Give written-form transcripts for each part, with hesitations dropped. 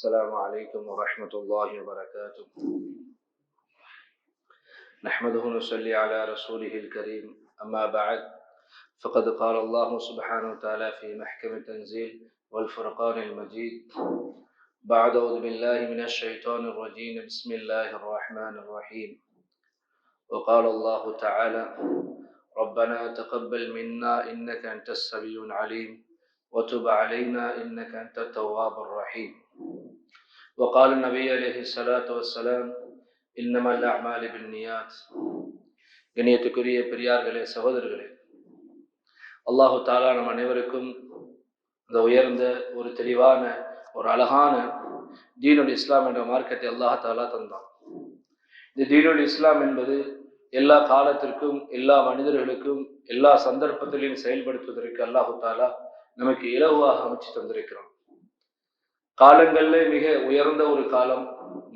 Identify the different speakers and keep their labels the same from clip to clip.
Speaker 1: السلام عليكم ورحمة الله وبركاته. نحمده ونصلي على رسوله الكريم. أما بعد، فقد قال الله سبحانه وتعالى في محكم التنزيل والفرقان المجيد بعد أعوذ بالله من الشيطان الرجيم بسم الله الرحمن الرحيم. وقال الله تعالى: ربنا تقبل منا إنك أنت السميع العليم وتب علينا إنك أنت التواب الرحيم. وقال النبي عليه الصلاة والسلام: إنما الأعمال بالنيات. கண்ணியத்துக்குரிய பெரியார்களே, சகோதரர்களே, அல்லாஹு தஆலா நம் அனைவருக்கும் இந்த உயர்ந்த ஒரு தெளிவான ஒரு அழகான தீனுல் இஸ்லாம் என்ற மார்க்கத்தை அல்லாஹ் தஆலா தந்தான். இந்த தீனுல் இஸ்லாம் என்பது எல்லா காலத்திற்கும் எல்லா மனிதர்களுக்கும் எல்லா சந்தர்ப்பத்திலையும் செயல்படுத்துவதற்கு அல்லாஹு தஆலா நமக்கு இலகுவாக அமைச்சு தந்திருக்கிறான். காலங்கள்ல மிக உயர்ந்த ஒரு காலம்,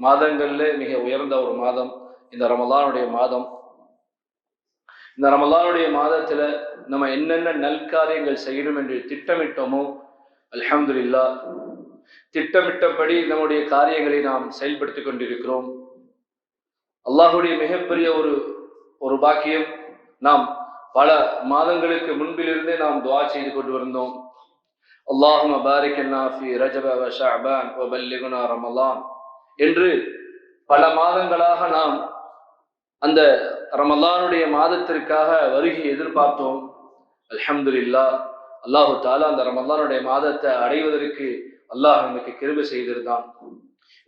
Speaker 1: மாதங்கள்ல மிக உயர்ந்த ஒரு மாதம் இந்த ரமலானுடைய மாதம். இந்த ரமலானுடைய மாதத்துல நம்ம என்னென்ன நல்காரியங்கள் செய்யணும் என்று திட்டமிட்டோமோ, அல்ஹம்துலில்லாஹ், திட்டமிட்டபடி நம்முடைய காரியங்களை நாம் செயல்படுத்தி கொண்டிருக்கிறோம். அல்லாஹுடைய மிகப்பெரிய ஒரு பாக்கியம். நாம் பல மாதங்களுக்கு முன்பிலிருந்தே நாம் துஆ செய்து கொண்டு வந்தோம். அல்லாஹும்ம பாரிக் லனா ஃபீ ரஜப வ ஷஅபான் வ பல்லிக்னா ரமலான் என்று பல மாதங்களாக நாம் அந்த ரமலானுடைய மாதத்திற்காக வருகை எதிர்பார்த்தோம். அல்ஹம்துலில்லாஹ், அல்லாஹு தஆலா அந்த ரமலானுடைய மாதத்தை அடைவதற்கு அல்லாஹ் நமக்கு கிருபை செய்திருந்தான்.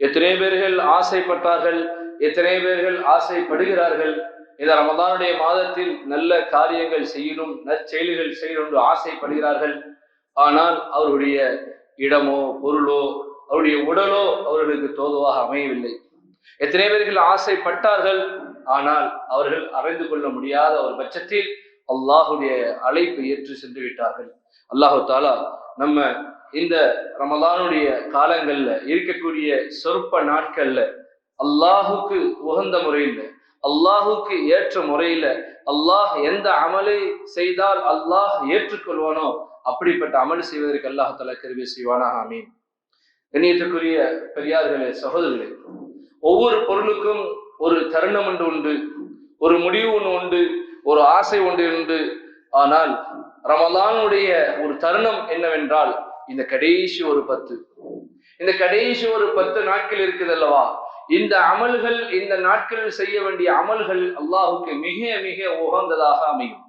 Speaker 1: எத்தனை பேர்கள் ஆசைப்பட்டார்கள், எத்தனை பேர்கள் ஆசைப்படுகிறார்கள். இந்த ரமலானுடைய மாதத்தில் நல்ல காரியங்கள் செய்யணும், நற்செயல்கள் செய்யணும் என்று ஆசைப்படுகிறார்கள். ஆனால் அவருடைய இடமோ பொருளோ அவருடைய உடலோ அவர்களுக்கு தோதுவாக அமையவில்லை. எத்தனை பேர்கள் ஆசைப்பட்டார்கள், ஆனால் அவர்கள் அறிந்து கொள்ள முடியாத ஒரு பட்சத்தில் அல்லாஹுடைய அழைப்பை ஏற்று சென்று விட்டார்கள். அல்லாஹு தஆலா நம்ம இந்த ரமலானுடைய காலங்கள்ல இருக்கக்கூடிய சொற்ப நாட்கள்ல அல்லாஹுக்கு உகந்த முறையில், அல்லாஹுக்கு ஏற்ற முறையில அல்லாஹ் எந்த அமலை செய்தால் அல்லாஹ் ஏற்றுக்கொள்வானோ அப்படிப்பட்ட அமல் செய்வதற்கு அல்லாஹ் தஆலா கிருபை செய்வானாக. ஆமீன். கண்ணியத்துக்குரிய பெரியார்களே, சகோதரர்களே, ஒவ்வொரு பொருளுக்கும் ஒரு தருணம் ஒன்று உண்டு, ஒரு முடிவு ஒன்று உண்டு, ஒரு ஆசை ஒன்று உண்டு. ஆனால் ரமலானுடைய ஒரு தருணம் என்னவென்றால் இந்த கடைசி ஒரு 10 நாட்கள் இருக்குது அல்லவா, இந்த அமல்கள், இந்த நாட்களில் செய்ய வேண்டிய அமல்கள் அல்லாஹுக்கு மிக மிக உகந்ததாக அமையும்.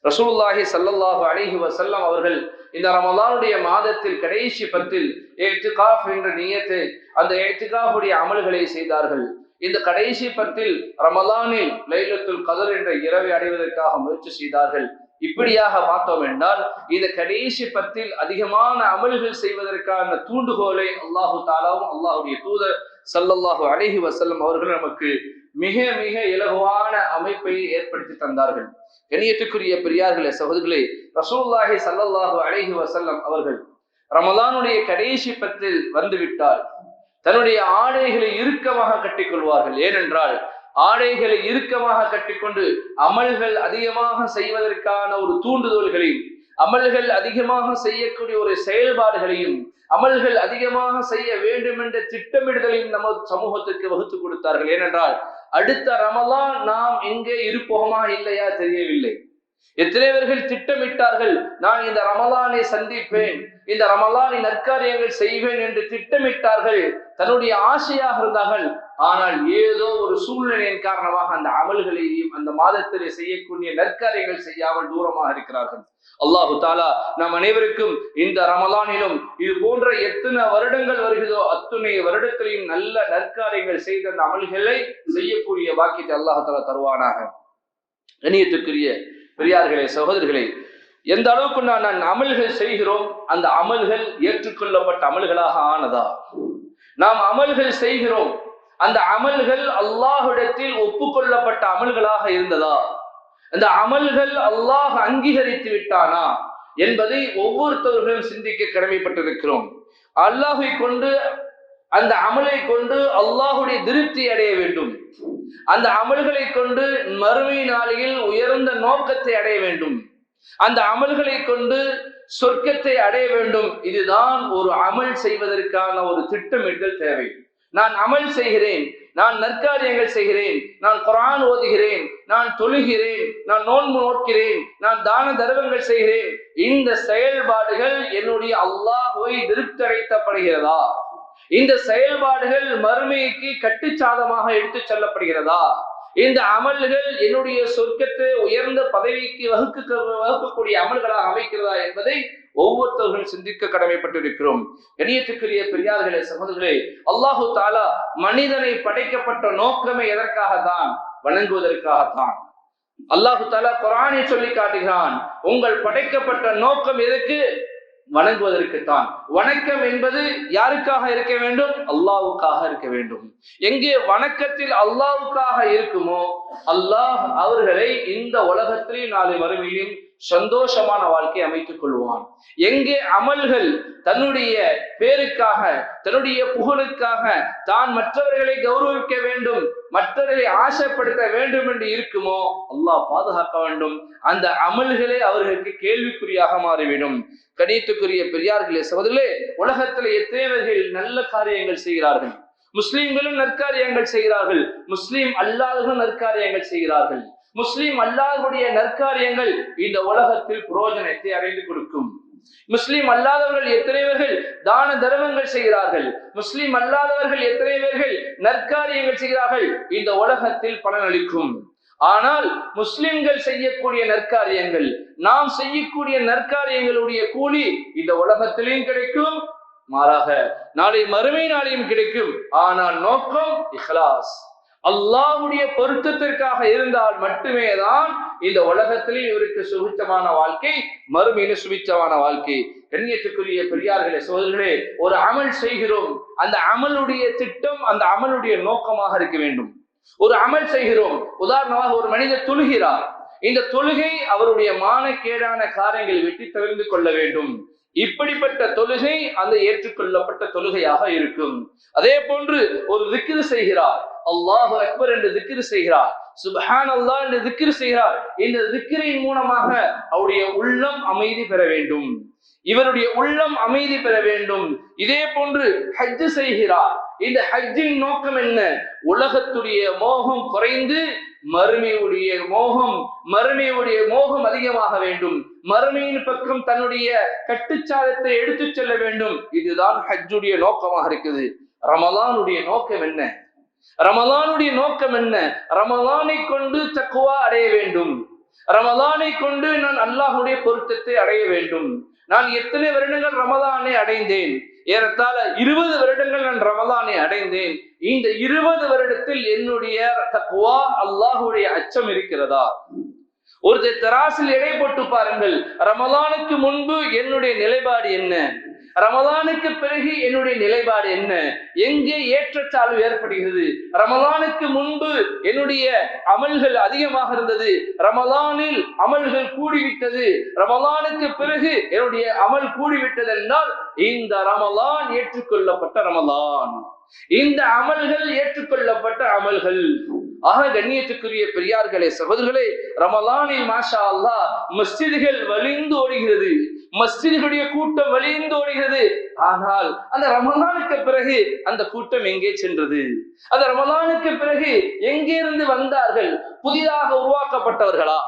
Speaker 1: ரசூலுல்லாஹி ஸல்லல்லாஹு அலைஹி வஸல்லம் அவர்கள் இந்த ரமலானுடைய மாதத்தில் கடைசி 10 இஅ்திகாஃப் என்ற நியத்தை, அந்த இஅ்திகாஃபுடைய அமல்களை செய்தார்கள். இந்த கடைசி 10 ரமலானில் லைலத்துல் கத்ர் என்ற இரவை அடைவதற்காக முயற்சி செய்தார்கள். இப்படியாக பார்த்தோம் என்றால் இந்த கடைசி 10 அதிகமான அமல்கள் செய்வதற்கான தூண்டுகோலை அல்லாஹு தஆலாவும் அல்லாஹ்வுடைய தூதர் ஸல்லல்லாஹு அலைஹி வஸல்லம் அவர்கள் நமக்கு மிக மிக இலகுவான அமைப்பை ஏற்படுத்தி தந்தார்கள். கண்ணியத்துக்குரிய பெரியார்களே, சகோதரர்களே, ரசூலுல்லாஹி ஸல்லல்லாஹு அலைஹி வஸல்லம் அவர்கள் ரமலானுடைய கடைசி 10 வந்துவிட்டால் தன்னுடைய ஆடைகளை இறுக்கமாக கட்டிக்கொள்வார்கள். ஏனென்றால் ஆடைகளை இறுக்கமாக கட்டிக்கொண்டு அமல்கள் அதிகமாக செய்வதற்கான ஒரு தூண்டுதல்களையும், அமல்கள் அதிகமாக செய்யக்கூடிய ஒரு செயல்பாடுகளையும், அமல்கள் அதிகமாக செய்ய வேண்டும் என்ற திட்டமிடுதலையும் நமது சமூகத்துக்கு வகுத்து கொடுத்தார்கள். ஏனென்றால் அடுத்த ரமலான் நாம் எங்கே இருப்போமா இல்லையா தெரியவில்லை. எத்தனை பேர்கள் திட்டமிட்டார்கள், நான் இந்த ரமலானை சந்திப்பேன், இந்த ரமலானின் நற்காரியங்கள் செய்வேன் என்று திட்டமிட்டார்கள், தன்னுடைய ஆசையாக இருந்தார்கள். ஆனால் ஏதோ ஒரு சூழ்நிலையின் காரணமாக அந்த அமல்களையும் அந்த மாதத்திலே செய்யக்கூடிய நற்காரியங்கள் செய்யாமல் தூரமாக இருக்கிறார்கள். அல்லாஹு தஆலா நம் அனைவருக்கும் இந்த ரமலானிலும் இது போன்ற எத்தனை வருடங்கள் வருகிறதோ அத்துணை வருடத்திலையும் நல்ல நற்காரியங்கள் செய்த அந்த அமல்களை செய்யக்கூடிய பாக்கியத்தை அல்லாஹு தஆலா தருவானாக. கண்ணியத்துக்குரிய பெரியார்களே, சகோதரர்களே, எந்த அளவுக்கு நான் அமல்கள் செய்கிறோம், அந்த அமல்கள் ஏற்றுக்கொள்ளப்பட்ட அமல்களாக ஆனதா? நாம் அமல்கள் செய்கிறோம், அந்த அமல்கள் அல்லாஹ்விடத்தில் ஒப்புக்கொள்ளப்பட்ட அமல்களாக இருந்ததா? அந்த அமல்கள் அல்லாஹ் அங்கீகரித்து விட்டானா என்பதை ஒவ்வொருத்தவர்களும் சிந்திக்க கடமைப்பட்டிருக்கிறோம். அல்லாஹை கொண்டு, அந்த அமலை கொண்டு அல்லாஹுடைய திருப்தி அடைய வேண்டும். அந்த அமல்களை கொண்டு மறுமை நாளில் உயர்ந்த நோக்கத்தை அடைய வேண்டும். அந்த அமல்களை கொண்டு சொர்க்கத்தை அடைய வேண்டும். இதுதான் ஒரு அமல் செய்வதற்கான ஒரு திட்டமிட்டல் தேவை. நான் அமல் செய்கிறேன், நான் நற்காரியங்கள் செய்கிறேன், நான் குர்ஆன் ஓதுகிறேன், நான் தொழுகிறேன், நான் நோன்பு நோக்கிறேன், நான் தான தர்மங்கள் செய்கிறேன். இந்த செயல்பாடுகள் என்னுடைய அல்லாஹ்வை திருப்திப்படுகிறதா? இந்த செயல்பாடுகள் மறுமைக்கு கட்டுச்சாதமாக எடுத்துச் செல்லப்படுகிறதா? இந்த அமல்கள் என்னுடைய சொர்க்கத்தை உயர்ந்த பதவிக்கு வகுக்கக்கூடிய அமல்களாக அமைக்கிறதா என்பதை ஒவ்வொருத்தவர்களும் சிந்திக்க கடமைப்பட்டிருக்கிறோம். கண்ணியத்துக்குரிய பெரியார்களே, சகோதரர்களே, அல்லாஹு தஆலா மனிதனை படைக்கப்பட்ட நோக்கமே எதற்காகத்தான்? வணங்குவதற்காகத்தான். அல்லாஹு தஆலா குர்ஆனில் சொல்லி காட்டுகிறான், உங்கள் படைக்கப்பட்ட நோக்கம் எதற்கு? வணங்குவதற்குத்தான். வணக்கம் என்பது யாருக்காக இருக்க வேண்டும்? அல்லாஹ்வுக்காக இருக்க வேண்டும். எங்கே வணக்கத்தில் அல்லாஹ்வுக்காக இருக்குமோ அல்லாஹ் அவர்களை இந்த உலகத்திலே நாளை மறுமையிலும் சந்தோஷமான வாழ்க்கை அமைத்துக் கொள்வான். எங்கே அமல்கள் தன்னுடைய பேருக்காக, தன்னுடைய புகழுக்காக, தான் மற்றவர்களை கௌரவிக்க வேண்டும், மற்றவர்களை ஆசைப்படுத்த வேண்டும் என்று இருக்குமோ அல்லாஹ் பாதுகாக்க வேண்டும். அந்த அமல்களே அவர்களுக்கு கேள்விக்குறியாக மாறிவிடும். கணியத்துக்குரிய பெரியார்களே, சகோதரர்களே, உலகத்தில் எத்தனைவர்கள் நல்ல காரியங்கள் செய்கிறார்கள். முஸ்லிம்களும் நற்காரியங்கள் செய்கிறார்கள், முஸ்லிம் அல்லாதவர்களும் நற்காரியங்கள் செய்கிறார்கள். முஸ்லிம் அல்லாதவருடைய நற்காரியங்கள் இந்த உலகத்தில் புரோஜனத்தை அடைந்து கொடுக்கும். முஸ்லிம் அல்லாதவர்கள் எத்தனைவர்கள் தான தர்மங்கள் செய்கிறார்கள், முஸ்லிம் அல்லாதவர்கள் எத்தனைவர்கள் நற்காரியங்கள் செய்கிறார்கள், இந்த உலகத்தில் பலனளிக்கும். ஆனால் முஸ்லிம்கள் செய்யக்கூடிய நற்காரியங்கள், நாம் செய்யக்கூடிய நற்காரியங்களுடைய கூலி இந்த உலகத்திலும் கிடைக்கும், மாறாக நாளை மறுமை நாளையும் கிடைக்கும். ஆனால் நோக்கம் இஹ்லாஸ், அல்லாஹ்வுடைய பொருத்தத்திற்காக இருந்தால் மட்டுமே தான் இந்த உலகத்திலே இவருக்கு சுபிச்சமான வாழ்க்கை, மறுமையில சுபிச்சமான வாழ்க்கை. கண்ணியத்துக்குரிய பெரியார்களே, சகோதரர்களே, ஒரு அமல் செய்கிறோம், அந்த அமலுடைய திட்டம், அந்த அமலுடைய நோக்கமாக இருக்க வேண்டும். ஒரு அமல் செய்கிறோம், உதாரணமாக ஒரு மனிதர் தொழுகிறார், இந்த தொழுகை அவருடைய மானக்கேடான காரியங்களை விட்டு தவிர்த்து கொள்ள வேண்டும். இப்படிப்பட்ட தொழுகை அந்த ஏற்றுக்கொள்ளப்பட்ட தொழுகையாக இருக்கும். அதே போன்று ஒரு திக்ர் செய்கிறார், அல்லாஹு அக்பர் என்று திக்ர் செய்கிறார், சுப்ஹானல்லாஹ் என்று திக்ர் செய்கிறார். இந்த திக்ரின் மூலமாக அவருடைய உள்ளம் அமைதி பெற வேண்டும், இவருடைய உள்ளம் அமைதி பெற வேண்டும். இதே போன்று ஹஜ் செய்கிறார், இந்த ஹஜ்ஜின் நோக்கம் என்ன? உலகத்துடைய மோகம் குறைந்து மறுமையுடைய மோகம் அதிகமாக வேண்டும், மறுமையின் பக்கம் தன்னுடைய கட்டுச்சாதத்தை எடுத்துச் செல்ல வேண்டும். இதுதான் ஹஜ்ஜுடைய நோக்கமாக இருக்குது. ரமலானுடைய நோக்கம் என்ன? ரமலானுடைய நோக்கம் என்ன? ரமலானை கொண்டு தக்வா அடைய வேண்டும், ரமலானை கொண்டு நான் அல்லாஹ்வுடைய பொருத்தத்தை அடைய வேண்டும். நான் எத்தனை வருடங்கள் ரமலானை அடைந்தேன்? ஏறத்தாழ 20 வருடங்கள் நான் ரமலானை அடைந்தேன். இந்த 20 வருடத்தில் என்னுடைய தக்வா, அல்லாஹ்வுடைய அச்சம் இருக்கிறதா? ஒரு தராசில் எடை போட்டு பாருங்கள். ரமலானுக்கு முன்பு என்னுடைய நிலைப்பாடு என்ன, ரமலானுக்கு பிறகு என்னுடைய நிலைப்பாடு என்ன, எங்கே ஏற்றத்தாழ்வு ஏற்படுகிறது? ரமலானுக்கு முன்பு என்னுடைய அமல்கள் அதிகமாக இருந்தது, ரமலானில் அமல்கள் கூடிவிட்டது, ரமலானுக்கு பிறகு என்னுடைய அமல் கூடிவிட்டது என்றால் இந்த ரமலான் ஏற்றுக்கொள்ளப்பட்ட ரமலான், இந்த அமல்கள் ஏற்றுக்கொள்ளப்பட்ட அமல்கள். ஆக கண்ணியத்துக்குரிய பெரியார்களே, சகோதரர்களே, ரமலானில் மாஷா அல்லாஹ் மஸ்ஜிதுகள் வழிந்து ஓடுகிறது, மஸ்ஜிதுடைய கூட்டம் வழிந்து ஓடுகிறது. ஆனால் அந்த ரமலானுக்கு பிறகு அந்த கூட்டம் எங்கே சென்றது? அந்த ரமலானுக்கு பிறகு எங்கே இருந்து வந்தார்கள்? புதிதாக உருவாக்கப்பட்டவர்களா,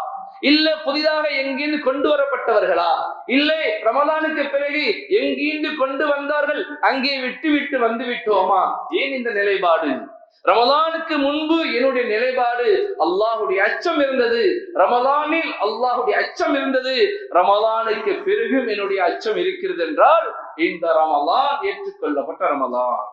Speaker 1: இல்ல புதிதாக எங்கிருந்து கொண்டு வரப்பட்டவர்களா? இல்லை ரமலானுக்கு பிறகு எங்கிருந்து கொண்டு வந்தார்கள், அங்கே விட்டு வந்து விட்டோமா? ஏன் இந்த நிலைப்பாடு? ரமலானுக்கு முன்பு என்னுடைய நிலைப்பாடு அல்லாஹ்வுடைய அச்சம் இருந்தது, ரமலானில் அல்லாஹ்வுடைய அச்சம் இருந்தது, ரமலானுக்கு பிறகும் என்னுடைய அச்சம் இருக்கிறது என்றால் இந்த ரமலான் ஏற்றுக்கொள்ளப்பட்ட ரமலான்,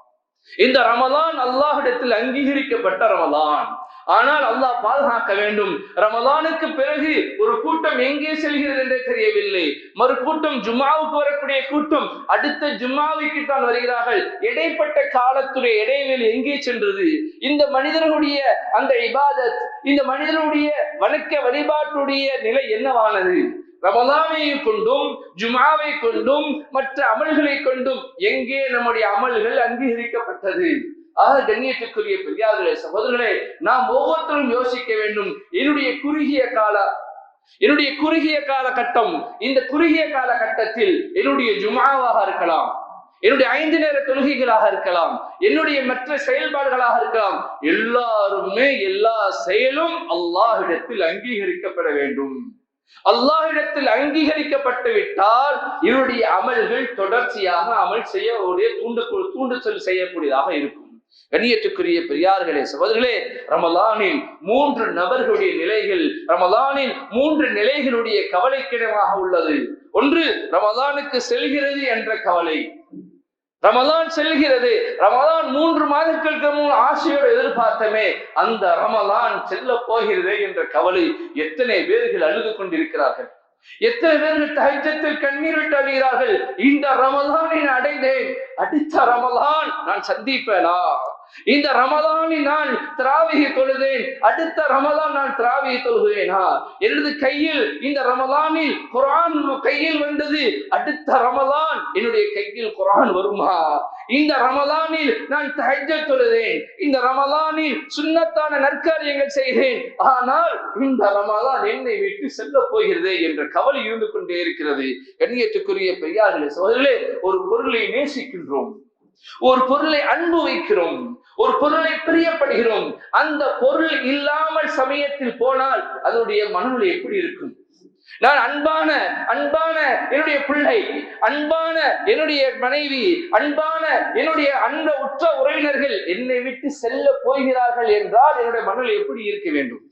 Speaker 1: இந்த ரமலான் அல்லாஹ்விடத்தில் அங்கீகரிக்கப்பட்ட ரமலான். ஆனால் அல்லாஹ் பாதுகாக்க வேண்டும். ரமலானுக்கு பிறகு ஒரு கூட்டம் எங்கே செல்கிறது என்றே தெரியவில்லை. மறு கூட்டம் ஜும்மாவுக்கு வரக்கூடிய கூட்டம் அடுத்த ஜும்மாவுக்கு தான் வருகிறார்கள். இடைப்பட்ட காலத்துடைய இடைவெளி எங்கே சென்றது? இந்த மனிதர்களுடைய அந்த இபாதத், இந்த மனிதனுடைய வணக்க வழிபாட்டுடைய நிலை என்னவானது? ரமலானை கொண்டும் ஜும்ஆவை கொண்டும் மற்ற அமல்களை கொண்டும் எங்கே நம்முடைய அமல்கள் அங்கீகரிக்கப்பட்டது? ஆக கண்ணியத்துக்குரிய பெரியார்களே, சகோதரர்களே, நாம் ஒவ்வொருத்தரும் யோசிக்க வேண்டும். என்னுடைய குறுகிய கால என்னுடைய குறுகிய காலகட்டம், இந்த குறுகிய காலகட்டத்தில் என்னுடைய ஜும்ஆவாக இருக்கலாம், என்னுடைய 5 நேர தொழுகைகளாக இருக்கலாம், என்னுடைய மற்ற செயல்பாடுகளாக இருக்கலாம், எல்லாருமே எல்லா செயலும் அல்லாஹ்விடத்தில் அங்கீகரிக்கப்பட வேண்டும். அல்லாஹ்விடத்தில் அங்கீகரிக்கப்பட்டு விட்டால் இவருடைய அமல்கள் தொடர்ச்சியாக அமல் செய்ய தூண்டுதல் செய்யக்கூடியதாக இருக்கும். கண்ணியத்துக்குரிய பெரியார்களே, சகோதரர்களே, ரமலானில் 3 நபர்களுடைய நிலைகள், ரமலானில் 3 நிலைகளுடைய கவலைக்கிடமாக உள்ளது. ஒன்று, ரமலானுக்கு செல்கிறது என்ற கவலை. ரமலான் செல்கிறது, ரமலான் 3 மாதங்களுக்கு முன் ஆசையோடு எதிர்பார்த்தமே, அந்த ரமலான் செல்ல போகிறது என்ற கவலை. எத்தனை பேர்கள் அழுது கொண்டிருக்கிறார்கள், எத்தனை பேர்கள் தஹஜ்ஜத்தில் கண்ணீர் விட்டு அழுகிறார்கள். இந்த ரமலானை அடைந்தேன், அடுத்த ரமலான் நான் சந்திப்பேனா? இந்த ரமலானில் நான் தராவிஹ் தொழுதேன், அடுத்த ரமலான் நான் தராவிஹ் தொழுவேனா? எனது கையில் இந்த ரமலானில் குர்ஆன் கையில் வந்தது, அடுத்த ரமலான் என்னுடைய கையில் குர்ஆன் வருமா? இந்த ரமலானில் நான் தஹஜ்ஜத் தொழுதேன், இந்த ரமலானில் சுன்னத்தான நற்காரியங்கள் செய்தேன், ஆனால் இந்த ரமலான் என்னை விட்டு செல்ல போகிறது என்ற கவலை இருந்து கொண்டே இருக்கிறது. கண்ணியத்துக்குரிய பெரியார்களே, சகோதரர்களே, ஒரு பொருளை நேசிக்கின்றோம், ஒரு பொருளை அன்பு வைக்கிறோம், ஒரு பொருளை பிரியப்படுகிறோம். அந்த பொருள் இல்லாமல் சமயத்தில் போனால் அதனுடைய மனநிலை எப்படி இருக்கும்? நான் அன்பான என்னுடைய பிள்ளை, அன்பான என்னுடைய மனைவி, அன்பான என்னுடைய உற்ற உறவினர்கள் என்னை விட்டு செல்ல போகிறார்கள் என்றால் என்னுடைய மனநிலை எப்படி இருக்க வேண்டும்?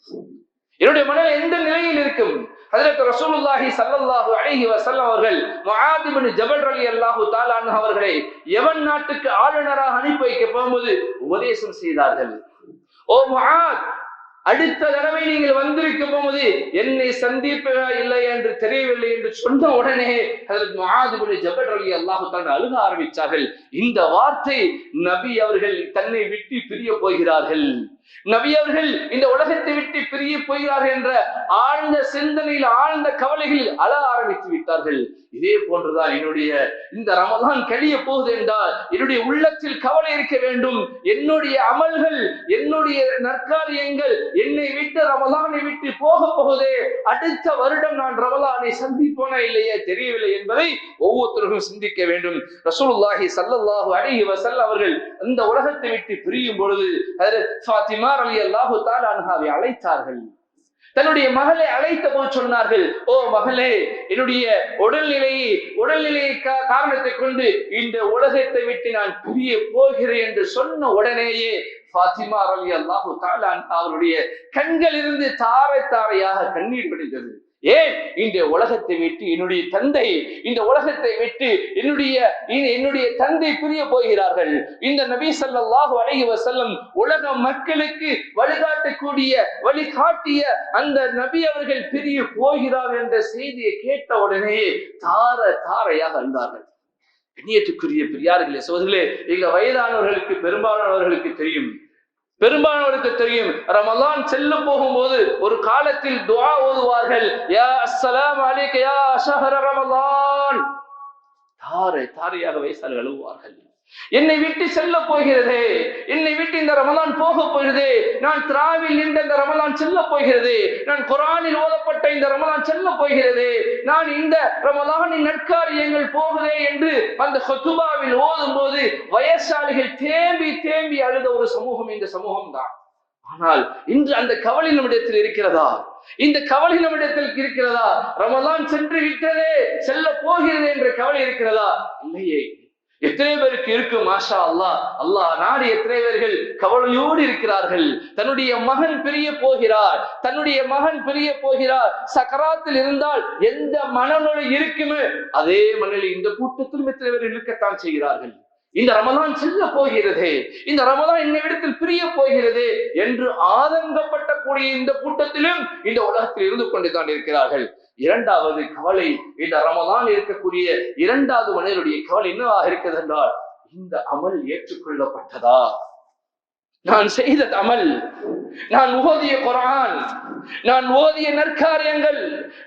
Speaker 1: என்னுடைய மனநிலை எந்த நிலையில் இருக்கும்? ஹஜ்ரத் ரசூலுல்லாஹி ஸல்லல்லாஹு அலைஹி வஸல்லம் அவர்கள் முஆத் இப்னு ஜபல் ரலியல்லாஹு தஆலா அன்ஹு அவர்களை யமன் நாட்டுக்கு ஆளுநராக அனுப்பி வைக்க போகும்போது உபதேசம் செய்தார்கள். ஓ முஆத், அடுத்த தடவை நீங்கள் வந்திருக்கும் போது என்னை சந்திப்பா இல்லை என்று தெரியவில்லை என்று சொன்ன உடனே ஹஜ்ரத் முஆத் இப்னு ஜபல் ரலியல்லாஹு தஆலா அழுக ஆரம்பித்தார்கள். இந்த வார்த்தை நபி அவர்கள் தன்னை விட்டு பிரிய போகிறார்கள், நபி அவர்கள் இந்த உலகத்தை விட்டு பிரிய போகிறார்கள் என்ற ஆழ்ந்த சிந்தனையில், ஆழ்ந்த கவலைகளில் அழ ஆரம்பித்து விட்டார்கள். இதே போன்றுதான் என்னுடைய இந்த ரமலான் கழிய போகுது என்றால் என்னுடைய உள்ளத்தில் கவலை இருக்க வேண்டும். என்னுடைய அமல்கள், என்னுடைய நற்காரியங்கள் என்னை விட்டு ரமலானை விட்டு போக போகுதே, அடுத்த வருடம் நான் ரமலானை சந்திப்போனா இல்லையே தெரியவில்லை என்பதை ஒவ்வொருத்தரும் சிந்திக்க வேண்டும். ரசூலுல்லாஹி ஸல்லல்லாஹு அலைஹி வஸல்லம் அவர்கள் இந்த உலகத்தை விட்டு பிரியும் பொழுது ஹஜ்ரத் ஃபாத்திமா ரலியல்லாஹு தஆலா அன்ஹாவை அழைத்தார்கள். தன்னுடைய மகளை அழைத்த போது சொன்னார்கள், ஓ மகளே, என்னுடைய உடல்நிலையை காரணத்தை கொண்டு இந்த உலகத்தை விட்டு நான் பிரிய போகிறேன் என்று சொன்ன உடனேயே ஃபாத்திமா ரலியல்லாஹு தஆலா அன்ஹா அவருடைய கண்கள் இருந்து தாரை தாரையாக கண்ணீர் வடிந்தது. ஏன்? இந்த உலகத்தை விட்டு என்னுடைய தந்தை, இந்த உலகத்தை விட்டு என்னுடைய தந்தை பிரிய போகிறார்கள். இந்த நபி ஸல்லல்லாஹு அலைஹி வஸல்லம் உலக மக்களுக்கு வழிகாட்டிய அந்த நபி அவர்கள் பிரிய போகிறார் என்ற செய்தியை கேட்ட உடனே தாரையாக அழுதார்கள். கண்ணியத்துக்குரிய பெரியார்களே, சகோதரர்களே, எங்க வயதானவர்களுக்கு பெரும்பாலானவர்களுக்கு தெரியும், ரமலான் செல்ல போகும்போது ஒரு காலத்தில் துஆ ஓதுவார்கள், யா அஸ்ஸலாமு அலைக யா ஷஹர ரமலான். தாரையாக வயசாளர்கள் அழுவார்கள். என்னை விட்டு செல்ல போகிறதே, என்னை விட்டு இந்த ரமலான் போக போகிறதே, நான் திராவில் நின்ற இந்த ரமலான் செல்ல போகிறது, நான் குர்ஆனில் ஓதப்பட்ட இந்த ரமலான் செல்ல போகிறது, நான் இந்த ரமலானின் நற்காரியங்கள் போகுதே என்று அந்த ஹுதுபாவில் ஓதும் போது வயசாளிகள் தேம்பி அழுத ஒரு சமூகம் இந்த சமூகம் தான். ஆனால் இன்று அந்த கவலை நம்மிடத்தில் இருக்கிறதா? இந்த கவலை நம்மிடத்தில் இருக்கிறதா? ரமலான் சென்று விட்டதே, செல்ல போகிறது என்ற கவலை இருக்கிறதா? இல்லையே. எத்தனை பேருக்கு இருக்கு? மாஷா அல்லாஹ் நாடு எத்தனை பேர்கள் கவலையோடு இருக்கிறார்கள். தன்னுடைய மகன் பிரிய போகிறார், சக்கராத்தில் இருந்தால் எந்த மனநிலை இருக்குமே அதே மனநிலை இந்த கூட்டத்திலும் எத்தனை பேர்கள் இருக்கத்தான் செய்கிறார்கள். இந்த ரமலான் செல்ல போகிறதே, இந்த ரமலான் என்னை விடத்தில் பிரிய போகிறது என்று ஆதங்கப்பட்ட கூடிய இந்த கூட்டத்திலும் இந்த உலகத்தில் இருந்து கொண்டுதான் இருக்கிறார்கள். இரண்டாவது கவலை, இந்த ரமலான் இருக்கக்கூடிய இரண்டாவது மனிதனுடைய கவலை என்னவாக இருக்கிறது என்றால், இந்த அமல் ஏற்றுக்கொள்ளப்பட்டதா? நான் செய்த அமல், நான் ஓதிய குர்ஆன், நான் ஓதிய நற்காரியங்கள்,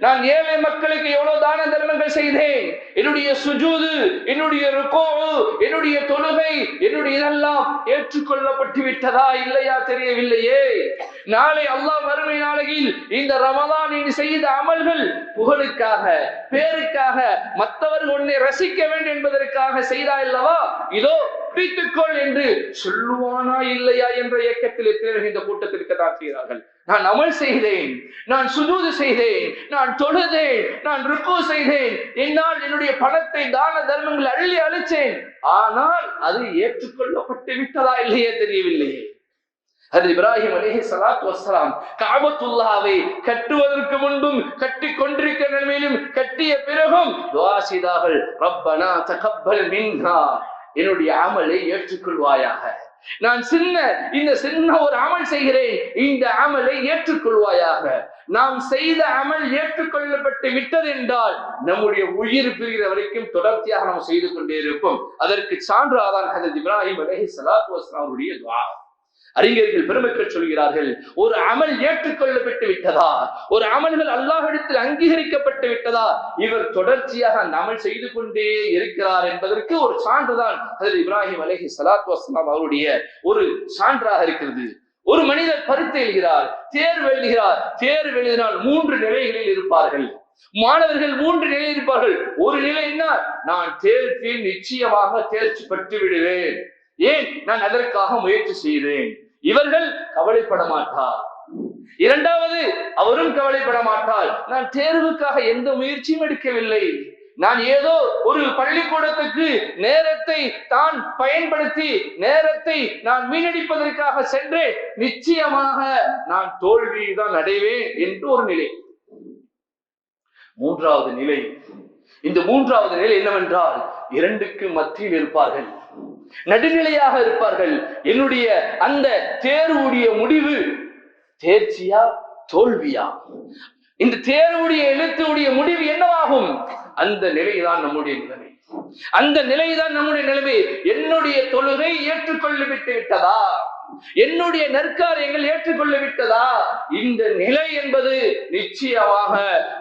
Speaker 1: நான் ஏழை மக்களுக்கு எவ்வளவு தான தர்மங்கள் செய்தேன், என்னுடைய சுஜூது, என்னுடைய ருக்கூ, என்னுடைய தொழுகை, என்னுடைய இதெல்லாம் ஏற்றுக்கொள்ளப்பட்டு விட்டதா இல்லையா தெரியவில்லையே. நாளை அல்லாஹ் மறுமை நாளையில் இந்த ரமலானில் செய்த அமல்கள் புகழுக்காக, பேருக்காக, மற்றவர்கள் உன்னை ரசிக்க வேண்டும் என்பதற்காக செய்தா இல்லவா, இதோ பிடித்துக்கொள் என்று சொல்லுவானா இல்லையா என்ற இயக்கத்தில் இந்த கூட்டத்திற்கு தான் செய்கிறார்கள். நான் அமல் செய்தேன், நான் சுஜூது செய்தேன், நான் தொழுதேன், நான் ருக்கு செய்தேன், என்னால் என்னுடைய பணத்தை தான தர்மங்கள் அள்ளி அழிச்சேன், ஆனால் அது ஏற்றுக்கொள்ளப்பட்டு விட்டதா இல்லையே தெரியவில்லையே. அது இப்ராஹிம் அலைஹிஸ்ஸலாத்து வஸ்ஸலாம் கஅபத்துல்லாஹ்வை கட்டுவதற்கு முன்பும் கட்டி கொண்டிருக்கிற நிலையிலும் கட்டிய பிறகும் துஆ செய்தார்கள், ரப்பனா தகப்பல் மின்னா, என்னுடைய அமலை ஏற்றுக்கொள்வாயாக, நான் இந்த சின்ன ஒரு அமல் செய்கிறேன், இந்த அமலை ஏற்றுக்கொள்வாயாக. நாம் செய்த அமல் ஏற்றுக்கொள்ளப்பட்டு விட்டது என்றால் நம்முடைய உயிர் பிரிகிற வரைக்கும் தொடர்ச்சியாக நாம் செய்து கொண்டே இருப்போம். அதற்கு சான்றாதான் ஹஜ்ரத் இப்ராஹிம் அலைஹிஸ்ஸலாத்து வஸ்ஸலாம் அவருடைய துஆ. அறிஞர்கள் பெருமக்கள் சொல்கிறார்கள், ஒரு அமல் ஏற்றுக்கொள்ளப்பட்டு விட்டதா, ஒரு அமல்கள் அல்லாஹ்விடத்தில் அங்கீகரிக்கப்பட்டு விட்டதா, இவர் தொடர்ச்சியாக அந்த அமல் செய்து கொண்டே இருக்கிறார் என்பதற்கு ஒரு சான்றுதான் ஹஜ்ரத் இப்ராஹிம் அலைஹிஸ்ஸலாத்து வஸ்ஸலாம் அவருடைய ஒரு சான்றாக இருக்கிறது. ஒரு மனிதர் பரீட்சை எழுதுகிறார், தேர்வு எழுதுகிறார். தேர்வு எழுதினால் 3 நிலைகளில் இருப்பார்கள். மாணவர்கள் 3 நிலையில் இருப்பார்கள். ஒரு நிலை என்ன, நான் தேர்வில் நிச்சயமாக தேர்ச்சி பெற்று விடுவேன், ஏன் நான் அதற்காக முயற்சி செய்தேன். இவர்கள் கவலைப்பட மாட்டார். இரண்டாவது, அவரும் கவலைப்பட மாட்டார், நான் தேர்வுக்காக எந்த முயற்சியும் எடுக்கவில்லை, நான் ஏதோ ஒரு பள்ளிக்கூடத்துக்கு நேரத்தை தான் பயன்படுத்தி நேரத்தை நான் வீணடிப்பதற்காக சென்றேன், நிச்சயமாக நான் தோல்விதான் அடைவேன் என்று ஒரு நிலை. மூன்றாவது நிலை, இந்த மூன்றாவது நிலை என்னவென்றால், இரண்டுக்கு மத்தியில் இருப்பார்கள், நடுநிலையாக இருப்பார்கள். என்னுடைய அந்த தேர்வுடைய முடிவு தேர்ச்சியா தோல்வியா, இந்த தேர்வுடைய எழுத்துடைய முடிவு என்னவாகும், அந்த நிலைதான் நம்முடைய நிலைமை. அந்த நிலைதான் நம்முடைய நிலைமை. என்னுடைய தொழுகை ஏற்றுக்கொள்ளப்பட்டு விட்டதா, என்னுடைய நற்காரியங்கள் ஏற்றுக்கொள்ள விட்டதா, இந்த நிலை என்பது நிச்சயமாக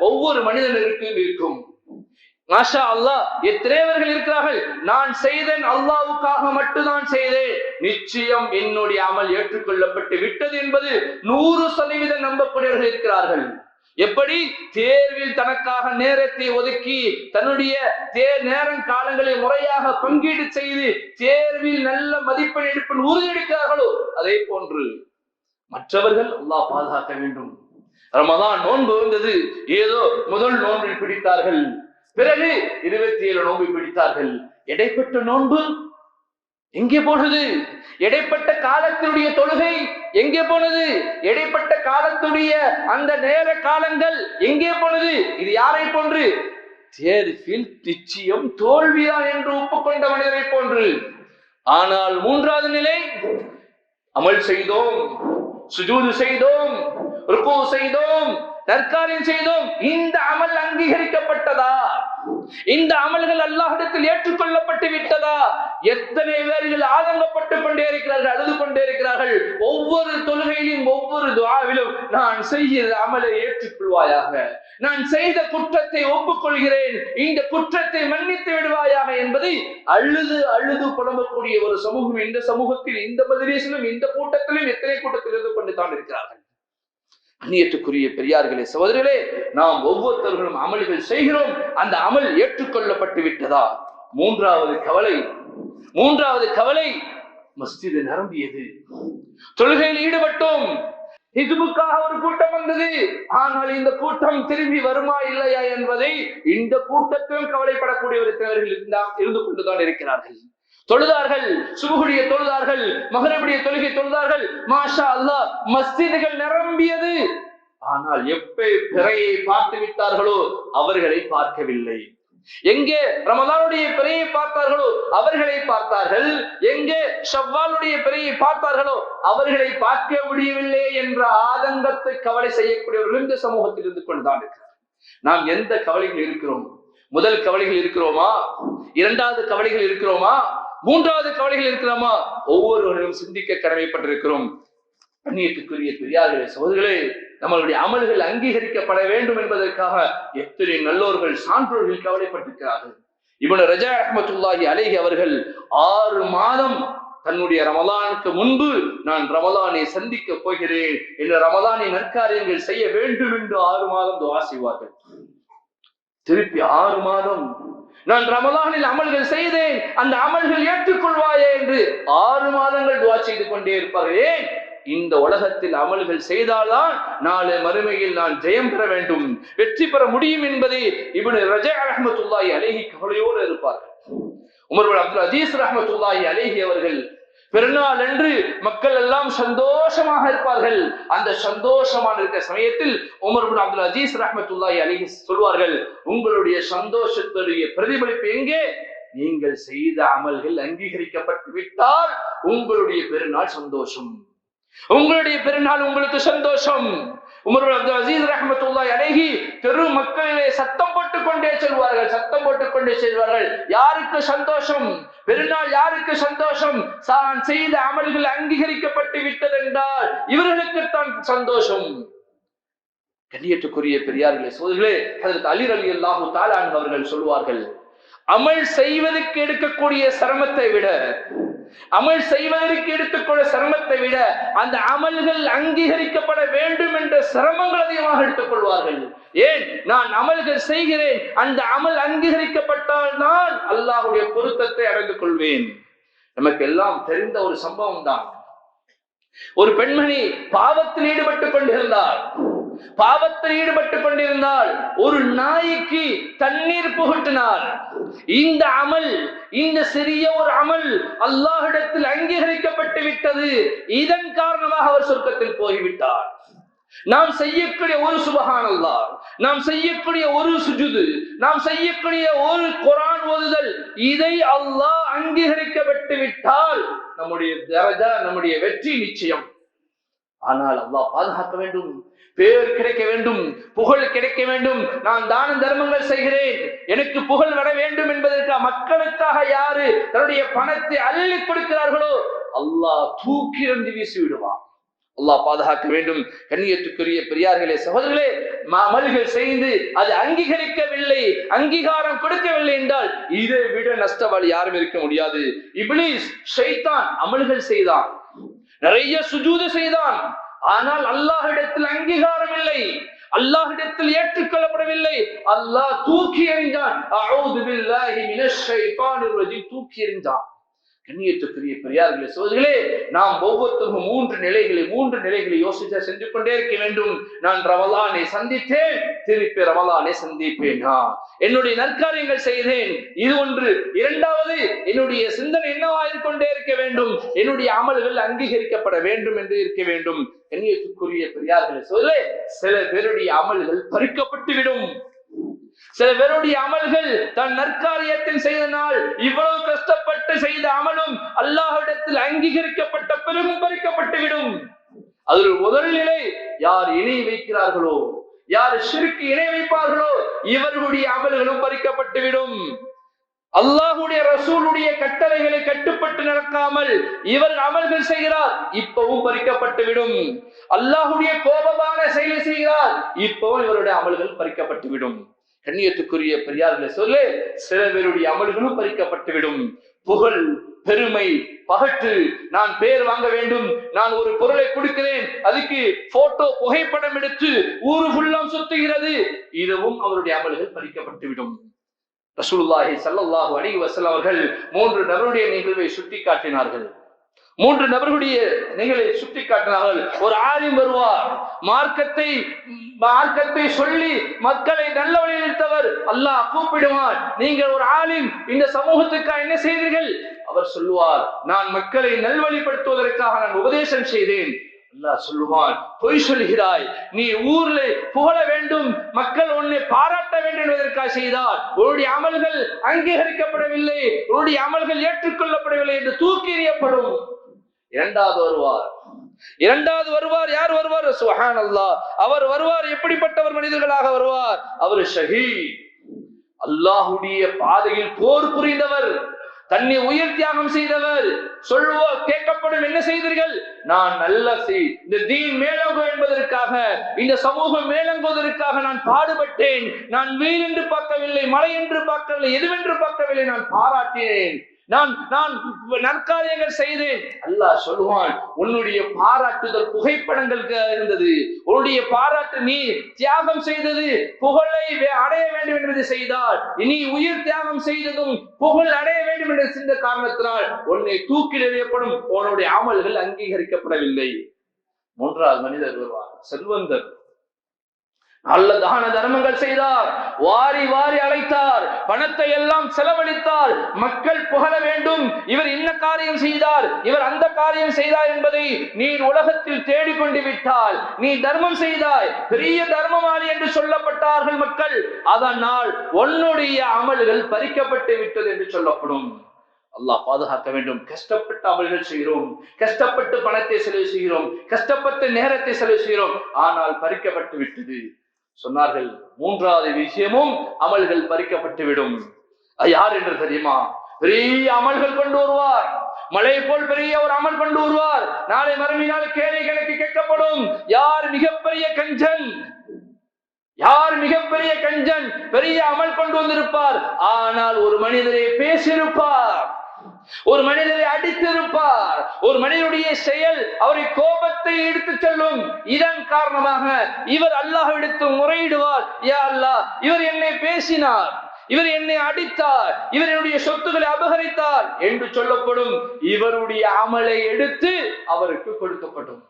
Speaker 1: ஒவ்வொரு மனிதனுக்கும் இருக்கும். மாஷா அல்லாஹ், எத்தனைவர்கள் இருக்கிறார்கள், நான் செய்தேன் அல்லாஹ்வுக்காக மட்டும்தான் செய்தேன், நிச்சயம் என்னுடைய அமல் ஏற்றுக்கொள்ளப்பட்டு விட்டது என்பது 100% நம்பக்கூடியவர்கள் இருக்கிறார்கள். எப்படி தேர்வில் தனக்காக நேரத்தை ஒதுக்கி தன்னுடைய நேரம் காலங்களை முறையாக பங்கீடு செய்து தேர்வில் நல்ல மதிப்பெண் எடுப்பில் உறுதியெடுக்கிறார்களோ அதே போன்று மற்றவர்கள் அல்லாஹ் பாதுகாக்க வேண்டும். ரமதான் நோன்பு வந்தது, ஏதோ முதல் நோன்பில் பிடித்தார்கள், பிறகு 27 நோன்பை பிடித்தார்கள். இடைப்பட்ட நோன்பு எங்கே போனது? இடைப்பட்ட காலத்தினுடைய தொழுகை எங்கே போனது? இடைப்பட்ட காலத்துடைய அந்த நேர காலங்கள் எங்கே போனது? இது யாரை போன்று? தேர்வில் நிச்சயம் தோல்விதான் என்று ஒப்புக்கொண்ட மனிதரை போன்று. ஆனால் மூன்றாவது நிலை, அமல் செய்தோம், சுஜூது செய்தோம், ருக்கு செய்தோம், நற்காரியம் செய்தோம், இந்த அமல் அங்கீகரிக்கப்பட்டதா, இந்த அமல்கள் அல்லாஹ்விடத்தில் ஏற்றுக்கொள்ளப்பட்டு விட்டதா? எத்தனை பேர்கள் ஆதங்கப்பட்டு கொண்டே இருக்கிறார்கள், அழுது கொண்டே இருக்கிறார்கள். ஒவ்வொரு தொழுகையிலும் ஒவ்வொரு துஆவிலும் நான் செய்த அமலை ஏற்றுக்கொள்வாயாக, நான் செய்த குற்றத்தை ஒப்புக்கொள்கிறேன், இந்த குற்றத்தை மன்னித்து விடுவாயாக என்பதை அழுது அழுது புலம்பக்கூடிய ஒரு சமூகம் இந்த சமூகத்தில், இந்த மஜ்லிஸிலும், இந்த கூட்டத்திலும், எத்தனை கூட்டத்தில் இருந்து கொண்டு தான் இருக்கிறார்கள். அந்நியத்துக்குரிய பெரியார்களே, சகோதரர்களே, நாம் ஒவ்வொருத்தர்களும் அமல்கள் செய்கிறோம், அந்த அமல் ஏற்றுக்கொள்ளப்பட்டு விட்டதா? மூன்றாவது கவலை, மஸ்ஜிது நிரம்பியது, தொழுகையில் ஈடுபட்டோம், ஹிஜ்புக்காக ஒரு கூட்டம் வந்தது, ஆனால் இந்த கூட்டம் திரும்பி வருமா இல்லையா என்பதை இந்த கூட்டத்திலும் கவலைப்படக்கூடியவர்கள் இருந்து கொண்டுதான் இருக்கிறார்கள். தொழுதார்கள், சுபுடைய தொழுதார்கள், மகரிபுடைய தொழுகை தொழுதார்கள், மாஷா அல்லாஹ், மஸ்ஜிதுகள் நிரம்பியது. ஆனால் எப்ப பிறையை பார்த்து விட்டார்களோ அவர்களை பார்க்கவில்லை. எங்கே ரமலானுடைய பிறையை பார்த்தார்களோ அவர்களை பார்த்தார்கள், எங்கே ஷவ்வாலுடைய பிறையை பார்த்தார்களோ அவர்களை பார்க்க முடியவில்லை என்ற ஆதங்கத்தை கவலை செய்யக்கூடியவர்கள் இந்த சமூகத்தில் இருந்து கொண்டுதான் இருக்கிறார். நாம் எந்த கவலைகள் இருக்கிறோம்? முதல் கவலைகள் இருக்கிறோமா? இரண்டாவது கவலைகள் இருக்கிறோமா? மூன்றாவது கவலைகள் இருக்கிறோமா? ஒவ்வொருவரும் சிந்திக்க கடமைப்பட்டிருக்கிறோம். கண்ணியத்துக்குரிய பெரியார்களே, சகோதரர்களே, நம்மளுடைய அமல்கள் அங்கீகரிக்கப்பட வேண்டும் என்பதற்காக எத்தனை நல்லோர்கள் சான்றோர்கள் கவலைப்பட்டிருக்கிறார்கள். இப்னு ரஜா ரஹ்மத்துல்லாஹி அலைஹி அவர்கள் 6 மாதம் தன்னுடைய ரமலானுக்கு முன்பு நான் ரமலானை சந்திக்க போகிறேன் என்று ரமலானை நற்காரியங்கள் செய்ய வேண்டும் என்று 6 மாதம் துஆ செய்வார்கள். திருப்பி 6 மாதம் நான் ரமலானில் அமல்கள் செய்தேன், அந்த அமல்கள் ஏற்றுக்கொள்வாயே என்று 6 மாதங்கள் துஆ செய்து கொண்டே இருப்பார்கள். ஏன்? இந்த உலகத்தில் அமல்கள் செய்தால்தான் நாளை மறுமையில் நான் ஜெயம் பெற வேண்டும், வெற்றி பெற முடியும் என்பதை இப்னு ரஜா ரஹ்மத்துல்லாஹி அலைஹி கவலையோடு இருப்பார்கள். உமர் பின் அப்துல் அஜீஸ் ரஹ்மத்துல்லாஹி அலைஹி அவர்கள் பெருநாள் என்று மக்கள் எல்லாம் சந்தோஷமாக இருப்பார்கள். அந்த சந்தோஷமான இருக்கிற சமயத்தில் உமர் பின் அப்துல் அஜீஸ் ரஹ்மத்துல்லாஹி அலைஹி சொல்வார்கள், உங்களுடைய சந்தோஷத்துடைய பிரதிபலிப்பு எங்கே? நீங்கள் செய்த அமல்கள் அங்கீகரிக்கப்பட்டு விட்டால் உங்களுடைய பெருநாள் சந்தோஷம், உங்களுடைய பெருநாள் உங்களுக்கு சந்தோஷம். உமர் பின் அப்துல் அஜீஸ் ரஹ்மத்துல்லாஹி அலைஹி தெரு மக்களிலே சத்தம் போட்டுக் கொண்டே செல்வார்கள். யாருக்கு சந்தோஷம்? பெருநாள் யாருக்கு சந்தோஷம்? தான் செய்த அமல்கள் அங்கீகரிக்கப்பட்டு விட்டது என்றால் இவர்களுக்குத்தான் சந்தோஷம். கண்ணியத்துக்குரிய பெரியார்களே, சகோதரர்களே, ஹஜ்ரத் அலி ரலியல்லாஹு தஆலா அன்ஹு அவர்கள் சொல்வார்கள், அமல் செய்வதற்கு எடுக்கக்கூடிய சிரமத்தை விட அந்த அமல்கள் அங்கீகரிக்கப்பட வேண்டும் என்ற சிரமங்கள் அதிகமாக எடுத்துக்கொள்வார்கள். ஏன்? நான் அமல்கள் செய்கிறேன், அந்த அமல் அங்கீகரிக்கப்பட்டால் நான் அல்லாஹ்வுடைய பொருத்தத்தை அடைந்து கொள்வேன். நமக்கு எல்லாம் தெரிந்த ஒரு சம்பவம் தான். ஒரு பெண்மணி பாவத்தில் ஈடுபட்டுக் கொண்டிருந்தால் ஒரு நாய்க்கு தண்ணீர் புகட்டினார். இந்த அமல், இந்த சிறிய ஒரு அமல் அல்லாஹ்விடத்தில் அங்கீகரிக்கப்பட்டு விட்டது. இதன் காரணமாக அவர் சொர்க்கத்தில் போய்விட்டார். நாம் செய்யக்கூடிய ஒரு சுபஹானல்லாஹ், நாம் செய்யக்கூடிய ஒரு சுஜூது, நாம் செய்யக்கூடிய ஒரு குர்ஆன் ஓதுதல், இதை அல்லாஹ் அங்கீகரிக்கப்பட்டு விட்டால் நம்முடைய தரஜா, நம்முடைய வெற்றி நிச்சயம். ஆனால் அல்லாஹ் பாதுகாக்க வேண்டும், பேர் கிடைக்க வேண்டும், புகழ் கிடைக்க வேண்டும். நான் தான தர்மங்கள் செய்கிறேன், எனக்கு புகழ் வர வேண்டும் என்பதற்காக மக்களுக்காக யாரு தன்னுடைய பணத்தை அள்ளி கொடுக்கிறார்களோ அல்லாஹ் தூக்கி எறிந்து வீசி விடுவான். அல்லாஹ் பாதுகாக்க வேண்டும். கண்ணியத்துக்குரிய பெரியார்களே, சகோதரர்களே, அமல்கள் செய்து அது அங்கீகரிக்கவில்லை, அங்கீகாரம் கொடுக்கவில்லை என்றால் இதை விட நஷ்டவாளி யாரும் இருக்க முடியாது. இப்லீஸ், ஷைத்தான் அமல்கள் செய்தான், நிறைய சுஜூது செய்தான், ஆனால் அல்லாஹ்விடத்தில் அங்கீகாரம் இல்லை, அல்லாஹ்விடத்தில் ஏற்றுக்கொள்ளப்படவில்லை. அல்லாஹ் தூக்கி எறிந்தான். அஊது பில்லாஹி மினஷ் ஷைத்தானிர் ரஜீம், தூக்கி எறிந்தான். கண்ணியத்துக்குரிய பெரியார்களே, சகோதரர்களே, நாம் ஒவ்வொருத்தரும் மூன்று நிலைகளை யோசித்து சென்று கொண்டே இருக்க வேண்டும். நான் ரமலானை சந்தித்தேன், திருப்பி ரமலானை சந்திப்பேனா? என்னுடைய நற்காரியங்கள் செய்தேன், இது ஒன்று. இரண்டாவது, என்னுடைய சிந்தனை என்னவாயிக் கொண்டே இருக்க வேண்டும், என்னுடைய அமல்கள் அங்கீகரிக்கப்பட வேண்டும் என்று இருக்க வேண்டும். கண்ணியத்துக்குரிய பெரியார்களே, சகோதரர்களே, சில பேருடைய அமல்கள் பறிக்கப்பட்டுவிடும். சில பேருடைய அமல்கள் தன் நற்காரியத்தில் செய்த நாள் இவ்வளவு கஷ்டப்பட்டு செய்த அமலும் அல்லாஹ்விடத்தில் அங்கீகரிக்கப்பட்ட பிறகும் பறிக்கப்பட்டுவிடும். அதில் முதல் நிலை, யார் இணை வைக்கிறார்களோ, யார் ஷிர்க் இணை வைப்பார்களோ இவர்களுடைய அமல்களும் பறிக்கப்பட்டுவிடும். அல்லாஹ்வுடைய ரசூலுடைய கட்டளைகளை கட்டுப்பட்டு நடக்காமல் இவர் அமல்கள் செய்கிறார், இப்பவும் பறிக்கப்பட்டுவிடும். அல்லாஹ்வுடைய கோபமான செயலை செய்கிறார், இப்பவும் இவருடைய அமல்கள் பறிக்கப்பட்டுவிடும். கண்ணியத்துக்குரிய பெரியார்களே, சொல்ல சில பேருடைய அமல்களும் பறிக்கப்பட்டுவிடும். புகழ், பெருமை, பகட்டு, நான் பேர் வாங்க வேண்டும், நான் ஒரு பொருளை கொடுக்கிறேன், அதுக்கு போட்டோ புகைப்படம் எடுத்து ஊரு ஃபுல்லாம் சுத்துகிறது, இதுவும் அவருடைய அமல்கள் பறிக்கப்பட்டுவிடும். ரசூலுல்லாஹி ஸல்லல்லாஹு அலைஹி வஸல்லம் அவர்கள் 3 நபருடைய நிகழ்வை சுட்டிக்காட்டினார்கள். ஒரு ஆலிம் வருவார், மார்க்கத்தை சொல்லி மக்களை நல்ல வழியில் நிறுத்தவர். அல்லாஹ் கூப்பிடுவார், நீங்கள் ஒரு ஆலிம், இந்த சமூகத்துக்காக என்ன செய்தீர்கள்? அவர் சொல்லுவார், நான் மக்களை நல்வழிப்படுத்துவதற்காக நான் உபதேசம் செய்தேன். அல்லாஹ் சொல்லுவான், பொய் சொல்கிறாய், நீ ஊர்ல புகழ வேண்டும், மக்கள் உன்னை பாராட்ட வேண்டும் என்பதற்காக செய்தார், உன்னுடைய அமல்கள் அங்கீகரிக்கப்படவில்லை, உன்னுடைய அமல்கள் ஏற்றுக்கொள்ளப்படவில்லை என்று தூக்கி எறியப்படும். இரண்டாவது வருவார். யார் வருவார்? சுப்ஹானல்லாஹ். அவர் வருவார், எப்படிப்பட்டவர் மனிதர்களாக வருவார்? அவர் ஷஹீத், அல்லாஹ்வுடைய பாதையில் போர் புரிந்தவர், தன்னை உயிர் தியாகம் செய்தவர் சொல்லுவோ கேட்கப்படும், என்ன செய்தீர்கள்? நான் நல்ல இந்த தீன் மேலோங்கும் என்பதற்காக, இந்த சமூகம் மேலோங்குவதற்காக நான் பாடுபட்டேன். நான் வீல் என்று பார்க்கவில்லை, மலை என்று பார்க்கவில்லை, எதுவென்று பார்க்கவில்லை, நான் பாராட்டினேன், நான் நற்காரியங்கள் செய்தேன். அல்லாஹ் சொல்லுவான், உன்னுடைய பாராட்டுதல் புகைப்படங்கள் இருந்தது, உன்னுடைய பாராட்டு நீ தியாகம் செய்தது புகழை அடைய வேண்டும் என்பதை செய்தால், நீ உயிர் தியாகம் செய்ததும் புகழ் அடைய வேண்டும் என்ற சிந்த காரணத்தினால் உன்னை தூக்கில் எறியப்படும், உன்னுடைய அமல்கள் அங்கீகரிக்கப்படவில்லை. மூன்றாவது மனிதர் வருவார், செல்வந்தர். நல்ல தான தர்மங்கள் செய்தார், வாரி வாரி அழைத்தார், பணத்தை எல்லாம் செலவழித்தார். மக்கள் புகழ வேண்டும், இவர் என்ன காரியம் செய்தார், இவர் அந்த காரியம் செய்தார் என்பதை நீ உலகத்தில் தேடிக்கொண்டு விட்டால், நீ தர்மம் செய்தாய், பெரிய தர்மவாளி என்று சொல்லப்பட்டார்கள் மக்கள். அதனால் உன்னுடைய அமல்கள் பறிக்கப்பட்டு விட்டது என்று சொல்லப்படும். அல்லாஹ் பாதுகாக்க வேண்டும். கஷ்டப்பட்டு அமல்கள் செய்கிறோம், கஷ்டப்பட்டு பணத்தை செலவு செய்கிறோம், கஷ்டப்பட்டு நேரத்தை செலவு செய்கிறோம், ஆனால் பறிக்கப்பட்டு விட்டது. சொன்னார்கள், மூன்றாவது விஷயமும் அமல்கள் பறிக்கப்பட்டு விடும். யார் என்று தெரியுமா? பெரிய அமல்கள் கொண்டு வருவார், மலை போல் பெரிய ஒரு அமல் கொண்டு வருவார். நாளை மறுமையினால் கேள்விகளுக்கு கேட்கப்படும், யார் மிகப்பெரிய கஞ்சன், யார் மிகப்பெரிய கஞ்சன்? பெரிய அமல் கொண்டு வந்திருப்பார், ஆனால் ஒரு மனிதரை பேசியிருப்பார், ஒரு மனிதரை அடித்திருப்பார், ஒரு மனிதனுடைய செயல் அவரை கோபத்தை எடுத்து செல்லும். இதன் காரணமாக இவர் அல்லாஹ்விடத்து முறையிடுவார், யா அல்லாஹ், இவர் என்னை பேசினார், இவர் என்னை அடித்தார், இவர் என்னுடைய சொத்துக்களை அபகரித்தார் என்று சொல்லப்படும். இவருடைய அமலை எடுத்து அவருக்கு கொடுக்கப்படும்.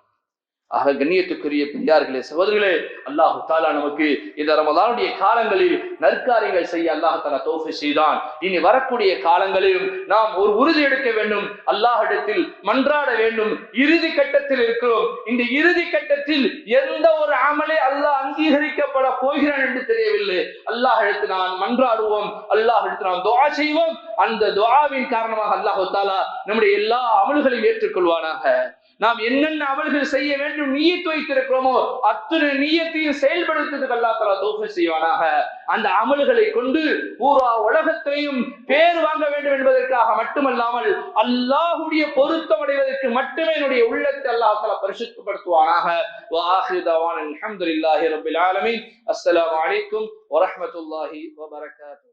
Speaker 1: ஆக கண்ணியத்துக்குரிய பெரியார்களே, சகோதரர்களே, அல்லாஹு தாலா நமக்கு இந்த ரமலானுடைய காலங்களில் நற்காரியங்கள் செய்ய அல்லாஹ் தாலா தௌஃபீக் செய்தான். இனி வரக்கூடிய காலங்களிலும் நாம் ஒரு உறுதி எடுக்க வேண்டும், அல்லாஹ்விடத்தில் மன்றாட வேண்டும். இறுதி கட்டத்தில் இருக்கிறோம். இந்த இறுதி கட்டத்தில் எந்த ஒரு அமலை அல்லாஹ் அங்கீகரிக்கப்பட போகிறான் என்று தெரியவில்லை. அல்லாஹ்விடத்தில் நாம் மன்றாடுவோம், அல்லாஹ்விடத்தில் நாம் துஆ செய்வோம். அந்த துஆவின் காரணமாக அல்லாஹு தாலா நம்முடைய எல்லா அமல்களையும் ஏற்றுக்கொள்வானாக. நாம் என்னென்ன அமல்கள் செய்ய வேண்டும் நியத் வைத்திருக்கிறோமோ அத்தனை நியத்தையும் செயல்படுத்துவதற்கு அல்லாஹ் தஆலா தௌஃபீக் செய்வானாக. அந்த அமல்களை கொண்டு பூரா உலகத்தையும் பேர் வாங்க வேண்டும் என்பதற்காக மட்டுமல்லாமல் அல்லாஹ்வுடைய பொருத்தம் அடைவதற்கு மட்டுமே என்னுடைய உள்ளத்தை அல்லாஹ் தஆலா பரிசுத்தப்படுத்துவானாக. வ ஆகிரு தவானா அல்ஹம்துலில்லாஹி ரப்பில் ஆலமீன். அஸ்ஸலாமு அலைக்கும் வ ரஹ்மத்துல்லாஹி வ பரகாத்துஹு.